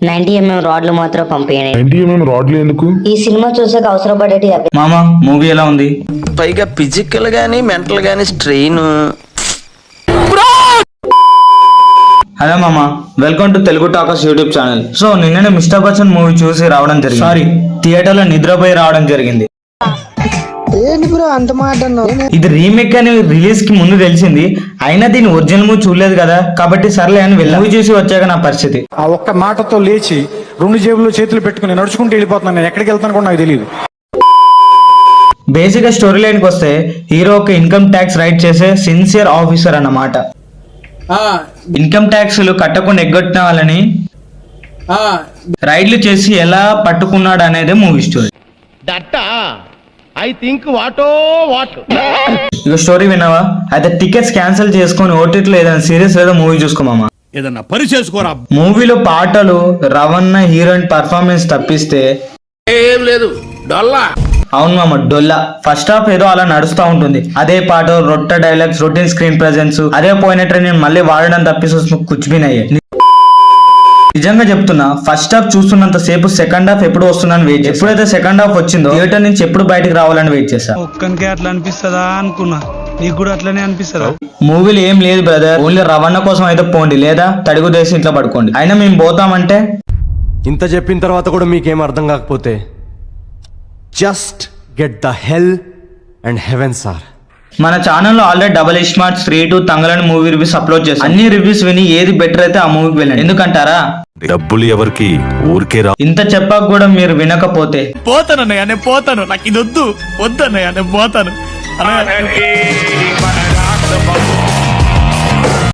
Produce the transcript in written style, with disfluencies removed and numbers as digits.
90mm రాడ్లు మాత్రం పంపించండి. 90mm రాడ్లు ఎందుకు? ఈ సినిమా చూసాక అవసరపడేటి అవే. మామా మూవీ ఎలా ఉంది? పైగా ఫిజికల్ గానీ మెంటల్ గానీ స్ట్రెయిన్. హలో మామా, welcome to Telugu talkers YouTube channel. So నిన్ననే మిస్టర్ బచ్చన్ మూవీ చూసి రావడం జరిగింది. సారీ, థియేటర్ లో నిద్రపోయి రావడం జరిగింది. ఇది రీమేక్ అని రిలీజ్ కి ముందు తెలిసింది, అయినా దీని ఒరిజినల్ మూవీ చూడలేదు కదా, కాబట్టి సర్లే అని వెళ్ళి మూవీ చూసి వచ్చాక నా పరిస్థితి. ఆ ఒక్క మాటతో లేచి 2 జేబుల్లో చేతులు పెట్టుకుని నడుచుకుంటూ వెళ్ళిపోతున్నాను. నేను ఎక్కడికి వెళ్తాను కూడా నాకు తెలియదు. బేసిక్ గా స్టోరీ లైన్కి వస్తే, హీరో ఒక ఇన్కమ్ ట్యాక్స్ రైడ్ చేసే సిన్సియర్ ఆఫీసర్ అన్నమాట. ఇన్కమ్ ట్యాక్స్లు కట్టకుండా ఎగ్గొట్టిన వాళ్ళని రైడ్లు చేసి ఎలా పట్టుకున్నాడు అనేది మూవీ స్టోరీ. ఇక స్టోరీ విన్నావా? అయితే టికెట్స్ క్యాన్సిల్ చేసుకొని ఓటీటీలో ఏదైనా సీరియస్ లేదా మూవీ చూసుకోమామా. ఏదన్నా పని చేసుకోరా. మూవీలో పాటలు, రవణ హీరోయిన్ పర్ఫార్మెన్స్ తప్పిస్తే ఏం లేదు, డొల్లా. అవును మామ, డొల్లా. ఫస్ట్ హాఫ్ ఏదో అలా నడుస్తూ ఉంటుంది, అదే పాట, రొట్ట డైలాగ్స్, రొటీన్ స్క్రీన్ ప్రెజెన్స్, అదే పోయినట్టు నేను మళ్ళీ వాడడం తప్పిస్తూ కుచ్చిపోయినాయి. నిజంగా చెప్తున్నా, ఫస్ట్ హాఫ్ చూస్తున్నంత సేపు సెకండ్ హాఫ్ ఎప్పుడు వస్తుందని వెయిట్. ఎప్పుడైతే సెకండ్ హాఫ్ వచ్చిందో థియేటర్ నుంచి ఎప్పుడు బయటకు రావాలని వెయిట్ చేశా. ఒక్కనికే అట్లా అనిపిస్తుందా అనుకున్నా, నీకు కూడా అట్లనే అనిపిస్తుందా? మూవీలో ఏం లేదు బ్రదర్, ఓన్లీ రవణ కోసం అయితే పోండి, లేదా తడుగు దేశం ఇంట్లో పడుకోండి. అయినా మేము పోతామంటే ఇంత చెప్పిన తర్వాత కూడా మీకేం అర్థం కాకపోతే just get the hell and heaven sir. మన ఛానల్లో ఆల్రెడీ డబల్ ఇస్మార్ట్ 3-2 తంగలని మూవీ రివ్యూస్ అప్లోడ్ చేస్తాం. అన్ని రివ్యూస్ విని ఏది బెటర్ అయితే ఆ మూవీకి వెళ్ళండి. ఎందుకంటారా, డబ్బులు ఎవరికి ఊరికే రా. ఇంత చెప్పాక కూడా మీరు వినకపోతే పోతానన్నయ్య, నేను పోతాను. నాకు ఇది వద్దు, వద్దన్నయ్య, నేను పోతాను.